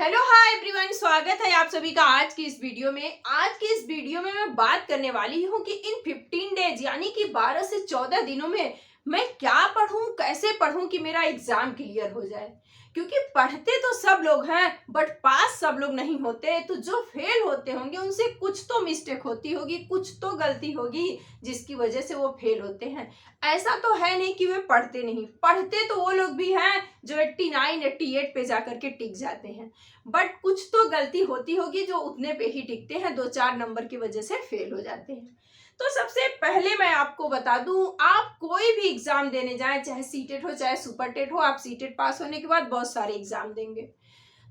Hello hi everyone, स्वागत है आप सभी का आज की इस वीडियो में। आज की इस वीडियो में मैं बात करने वाली हूँ कि इन 15 डेज यानी कि 12 से 14 दिनों में मैं क्या पढूं, कैसे पढूं कि मेरा एग्जाम क्लियर हो जाए। क्योंकि पढ़ते तो सब लोग हैं बट पास सब लोग नहीं होते। तो जो फेल होते होंगे उनसे कुछ तो मिस्टेक होती होगी, कुछ तो गलती होगी जिसकी वजह से वो फेल होते हैं। ऐसा तो है नहीं कि वे पढ़ते नहीं, पढ़ते तो वो लोग भी हैं जो 89 88 पे जाकर के टिक जाते हैं। बट कुछ तो गलती होती होगी जो उतने पे ही टिकते हैं, 2-4 नंबर की वजह से फेल हो जाते हैं। तो सबसे पहले मैं आपको बता दूं, आप कोई भी एग्जाम देने जाएं, चाहे सीटेट हो चाहे सुपरटेट हो, आप सीटेट पास होने के बाद बहुत सारे एग्जाम देंगे।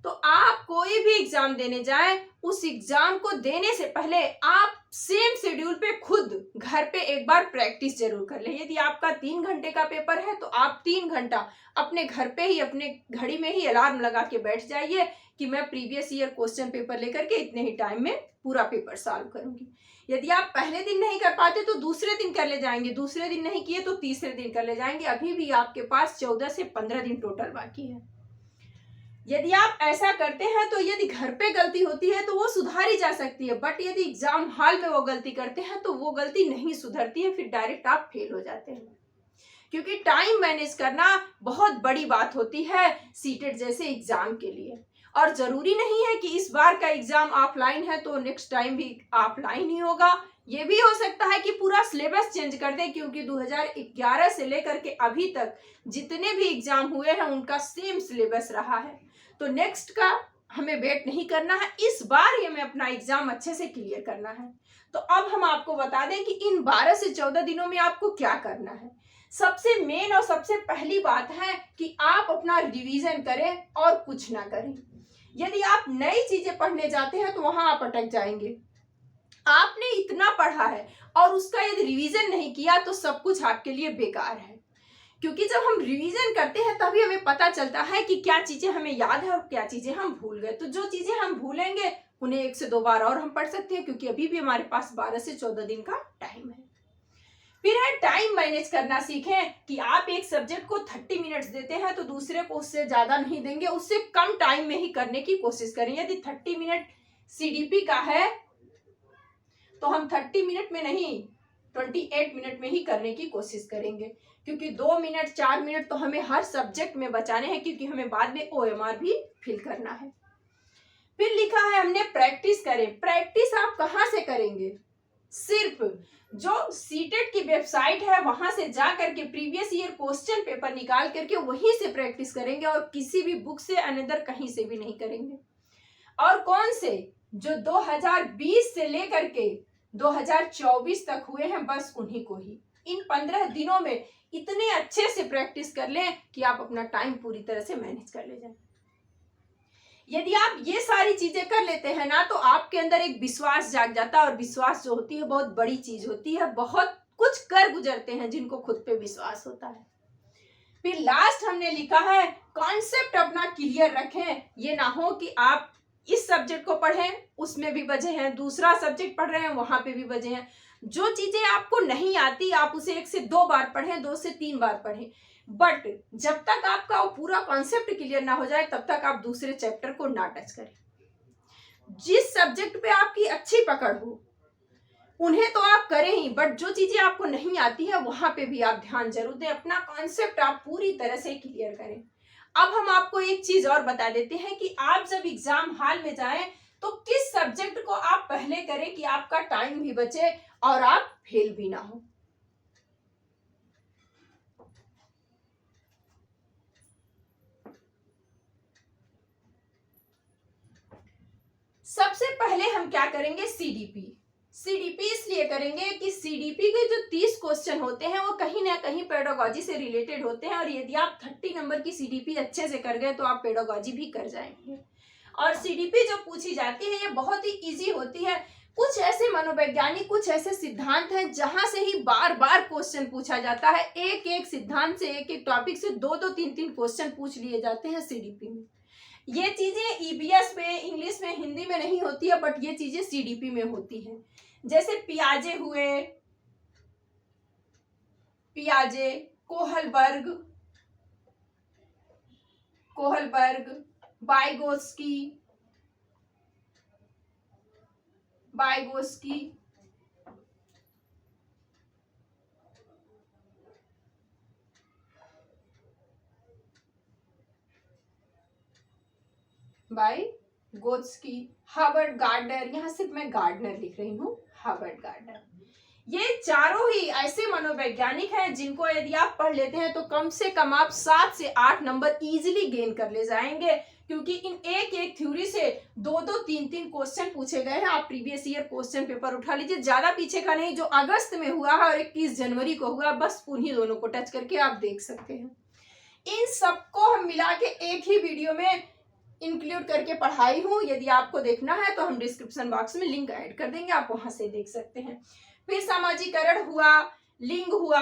तो आप कोई भी एग्जाम देने जाएं, उस एग्जाम को देने से पहले आप सेम शेड्यूल पे खुद घर पे एक बार प्रैक्टिस जरूर कर ले। यदि आपका 3 घंटे का पेपर है तो आप 3 घंटा अपने घर पे ही अपने घड़ी में ही अलार्म लगा के बैठ जाइए कि मैं प्रीवियस ईयर क्वेश्चन पेपर लेकर के इतने ही टाइम में पूरा पेपर सॉल्व करूंगी। यदि आप पहले दिन नहीं कर पाते तो दूसरे दिन कर ले जाएंगे, दूसरे दिन नहीं किए तो तीसरे दिन कर ले जाएंगे। अभी भी आपके पास 14 से 15 दिन टोटल बाकी है। यदि आप ऐसा करते हैं तो यदि घर पे गलती होती है तो वो सुधारी जा सकती है, बट यदि एग्जाम हॉल में वो गलती करते हैं तो वो गलती नहीं सुधरती है, फिर डायरेक्ट आप फेल हो जाते हैं। क्योंकि टाइम मैनेज करना बहुत बड़ी बात होती है सीटेट जैसे एग्जाम के लिए। और जरूरी नहीं है कि इस बार का एग्जाम ऑफलाइन है तो नेक्स्ट टाइम भी ऑफलाइन ही होगा। ये भी हो सकता है कि पूरा सिलेबस चेंज कर दे, क्योंकि 2011 से लेकर के अभी तक जितने भी एग्जाम हुए हैं उनका सेम सिलेबस रहा है। तो नेक्स्ट का हमें वेट नहीं करना है, इस बार ये हमें अपना एग्जाम अच्छे से क्लियर करना है। तो अब हम आपको बता दें कि इन 12 से 14 दिनों में आपको क्या करना है। सबसे मेन और सबसे पहली बात है कि आप अपना रिवीजन करें और कुछ ना करें। यदि आप नई चीजें पढ़ने जाते हैं तो वहां आप अटक जाएंगे। आपने इतना पढ़ा है और उसका यदि रिवीजन नहीं किया तो सब कुछ आपके लिए बेकार है। क्योंकि जब हम रिवीजन करते हैं तभी हमें पता चलता है कि क्या चीजें हमें याद है और क्या चीजें हम भूल गए। तो जो चीजें हम भूलेंगे उन्हें 1 से 2 बार और हम पढ़ सकते हैं, क्योंकि अभी भी हमारे पास 12 से 14 दिन का टाइम है। फिर है टाइम मैनेज करना सीखें कि आप एक सब्जेक्ट को 30 मिनट्स देते हैं तो दूसरे को उससे ज्यादा नहीं देंगे, उससे कम टाइम में ही करने की कोशिश करें। यदि 30 मिनट सीडीपी का है तो हम 30 मिनट में नहीं 28 मिनट में ही करने की कोशिश करेंगे, क्योंकि 2 मिनट 4 मिनट तो हमें हर सब्जेक्ट में बचाने हैं, क्योंकि हमें बाद में ओएमआर भी फिल करना है। फिर लिखा है हमने प्रैक्टिस करें। प्रैक्टिस आप कहां से करेंगे? सिर्फ जो सीटेट की वेबसाइट है वहां से जा करके प्रीवियस ईयर क्वेश्चन पेपर निकाल करके वहीं से प्रैक्टिस करेंगे, और किसी भी बुक से अनदर कहीं से भी नहीं करेंगे। और कौन से? जो 2020 से लेकर के 2024 तक हुए हैं, बस उन्हीं को ही। इन 15 दिनों में इतने अच्छे से प्रैक्टिस कर लें कि आप अपना टाइम पूरी तरह से मैनेज कर ले जाएं। यदि आप ये सारी चीजें कर लेते हैं ना तो आपके अंदर एक विश्वास जाग जाता है, और विश्वास जो होती है बहुत बड़ी चीज होती है। बहुत कुछ कर गुजरते हैं जिनको खुद पे विश्वास होता है। फिर लास्ट हमने लिखा है कॉन्सेप्ट अपना क्लियर रखें। ये ना हो कि आप इस सब्जेक्ट को पढ़ें उसमें भी बजे हैं, दूसरा सब्जेक्ट पढ़ रहे हैं वहां पे भी बजे हैं। जो चीजें आपको नहीं आती आप उसे 1 से 2 बार पढ़ें, 2 से 3 बार पढ़ें, बट जब तक आपका वो पूरा कॉन्सेप्ट क्लियर ना हो जाए तब तक आप दूसरे चैप्टर को ना टच करें। जिस सब्जेक्ट पे आपकी अच्छी पकड़ हो उन्हें तो आप करें ही, बट जो चीजें आपको नहीं आती है वहां पे भी आप ध्यान जरूर दें। अपना कॉन्सेप्ट आप पूरी तरह से क्लियर करें। अब हम आपको एक चीज और बता देते हैं कि आप जब एग्जाम हॉल में जाएं तो किस सब्जेक्ट को आप पहले करें कि आपका टाइम भी बचे और आप फेल भी ना हो। सबसे पहले हम क्या करेंगे? सीडीपी। सीडीपी इसलिए करेंगे कि सीडीपी के जो 30 क्वेश्चन होते हैं वो कहीं ना कहीं पेडागोजी से रिलेटेड होते हैं, और यदि आप 30 नंबर की सीडीपी अच्छे से कर गए तो आप पेडागोजी भी कर जाएंगे। और सीडीपी जो पूछी जाती है ये बहुत ही इजी होती है। कुछ ऐसे मनोवैज्ञानिक, कुछ ऐसे सिद्धांत हैं जहां से ही बार बार क्वेश्चन पूछा जाता है। एक एक सिद्धांत से, एक एक टॉपिक से 2-2 3-3 क्वेश्चन पूछ लिए जाते हैं सीडीपी में। ये चीजें ईबीएस में, इंग्लिश में, हिंदी में नहीं होती है, बट ये चीजें सीडीपी में होती हैं। जैसे पियाजे हुए, पियाजे, कोहलबर्ग, कोहलबर्ग, बाइगोस्की, बाइगोस्की, बाइगोस्की, हार्वर्ड गार्डनर, यहां सिर्फ मैं गार्डनर लिख रही हूं, हार्वर्ड गार्डनर। ये चारों ही ऐसे मनोवैज्ञानिक हैं जिनको यदि आप पढ़ लेते हैं तो कम से कम आप 7 से 8 नंबर इजीली गेन कर ले जाएंगे, क्योंकि इन एक एक थ्योरी से 2-2, 3-3 क्वेश्चन पूछे गए हैं। आप प्रीवियस ईयर क्वेश्चन पेपर उठा लीजिए, ज्यादा पीछे का नहीं, जो अगस्त में हुआ है और 21 जनवरी को हुआ, बस उन्हीं दोनों को टच करके आप देख सकते हैं। इन सबको हम मिला के एक ही वीडियो में इंक्लूड करके पढ़ाई हूं। यदि आपको देखना है तो हम डिस्क्रिप्शन बॉक्स में लिंक ऐड कर देंगे, आप वहां से देख सकते हैं। फिर सामाजिकरण हुआ, लिंग हुआ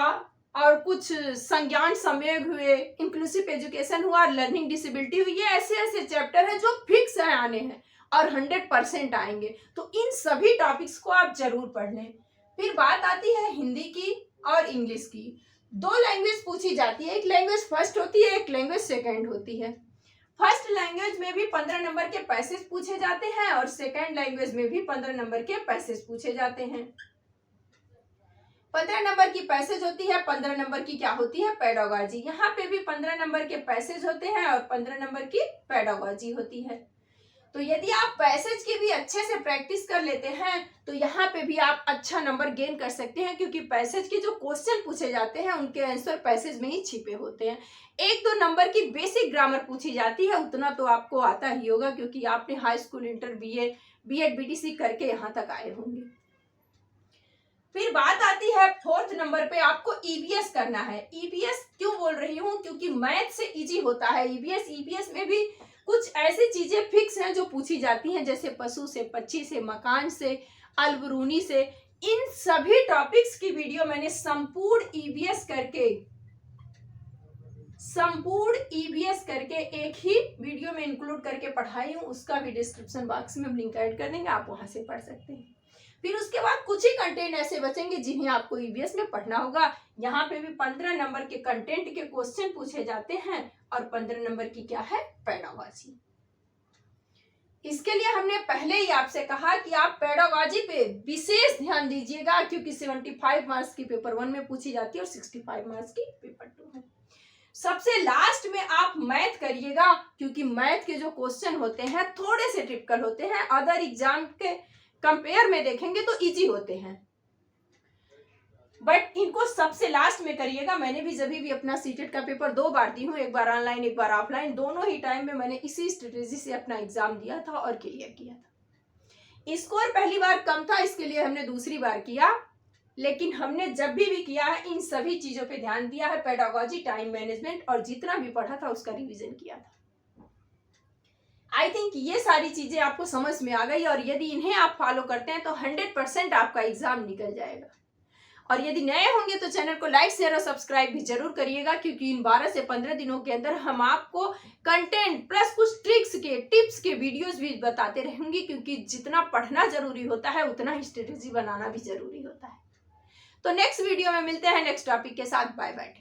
और कुछ संज्ञान संयोग हुए, इंक्लूसिव एजुकेशन हुआ, लर्निंग डिसेबिलिटी हुई। ये ऐसे ऐसे चैप्टर है जो फिक्स है आने हैं और 100% आएंगे, तो इन सभी टॉपिक्स को आप जरूर पढ़ लें। फिर बात आती है हिंदी की और इंग्लिश की। 2 लैंग्वेज पूछी जाती है, एक लैंग्वेज फर्स्ट होती है, एक लैंग्वेज सेकेंड होती है। फर्स्ट लैंग्वेज में भी 15 नंबर के पैसेज पूछे जाते हैं और सेकेंड लैंग्वेज में भी 15 नंबर के पैसेज पूछे जाते हैं। 15 नंबर की पैसेज होती है, 15 नंबर की क्या होती है, पेडागॉजी। यहाँ पे भी 15 नंबर के पैसेज होते हैं और 15 नंबर की पेडागॉजी होती है। तो यदि आप पैसेज की भी अच्छे से प्रैक्टिस कर लेते हैं तो यहाँ पे भी आप अच्छा नंबर गेन कर सकते हैं, क्योंकि पैसेज के जो क्वेश्चन पूछे जाते हैं उनके आंसर पैसेज में ही छिपे होते हैं। 1-2 नंबर की बेसिक ग्रामर पूछी जाती है, उतना तो आपको आता ही होगा, क्योंकि आपने high school, inter, BA, BEd, BTC करके यहाँ तक आए होंगे। फिर बात आती है 4th नंबर पे, आपको ईवीएस करना है। ईवीएस क्यों बोल रही हूँ, क्योंकि मैथ से इजी होता है ईवीएस। ईवीएस में भी कुछ ऐसी चीजें फिक्स हैं जो पूछी जाती हैं, जैसे पशु से, पक्षी से, मकान से, अलबरूनी से। इन सभी टॉपिक्स की वीडियो मैंने संपूर्ण ईवीएस करके एक ही वीडियो में इंक्लूड करके पढ़ाई हूँ, उसका भी डिस्क्रिप्शन बॉक्स में लिंक ऐड कर देंगे, आप वहां से पढ़ सकते हैं। फिर उसके बाद कुछ ही कंटेंट ऐसे बचेंगे जिन्हें आपको ईवीएस में पढ़ना होगा। यहाँ पे भी 15 नंबर के कंटेंट के क्वेश्चन पूछे जाते हैं और 15 नंबर की क्या है, पेडागॉजी। इसके लिए हमने पहले ही आपसे कहा कि आप पेडागॉजी पे विशेष ध्यान दीजिएगा, क्योंकि 75 मार्क्स की पेपर 1 में पूछी जाती है और 65 मार्क्स की पेपर 2 में। सबसे लास्ट में आप मैथ करिएगा, क्योंकि मैथ के जो क्वेश्चन होते हैं थोड़े से टिपिकल होते हैं, अदर एग्जाम के कंपेयर में देखेंगे तो इजी होते हैं, बट इनको सबसे लास्ट में करिएगा। मैंने भी जब भी अपना सीटेट का पेपर 2 बार दी हूँ, एक बार ऑनलाइन, एक बार ऑफलाइन, दोनों ही टाइम में मैंने इसी स्ट्रेटेजी से अपना एग्जाम दिया था और क्लियर किया था। स्कोर पहली बार कम था, इसके लिए हमने दूसरी बार किया, लेकिन हमने जब भी किया है इन सभी चीजों पे ध्यान दिया है, पेडागॉजी, टाइम मैनेजमेंट, और जितना भी पढ़ा था उसका रिवीजन किया था। आई थिंक ये सारी चीजें आपको समझ में आ गई, और यदि इन्हें आप फॉलो करते हैं तो 100% आपका एग्जाम निकल जाएगा। और यदि नए होंगे तो चैनल को लाइक, शेयर और सब्सक्राइब भी जरूर करिएगा, क्योंकि इन 12 से 15 दिनों के अंदर हम आपको कंटेंट प्लस कुछ ट्रिक्स के, टिप्स के वीडियोस भी बताते रहेंगे, क्योंकि जितना पढ़ना जरूरी होता है उतना ही स्ट्रेटेजी बनाना भी जरूरी होता है। तो नेक्स्ट वीडियो में मिलते हैं नेक्स्ट टॉपिक के साथ। Bye bye.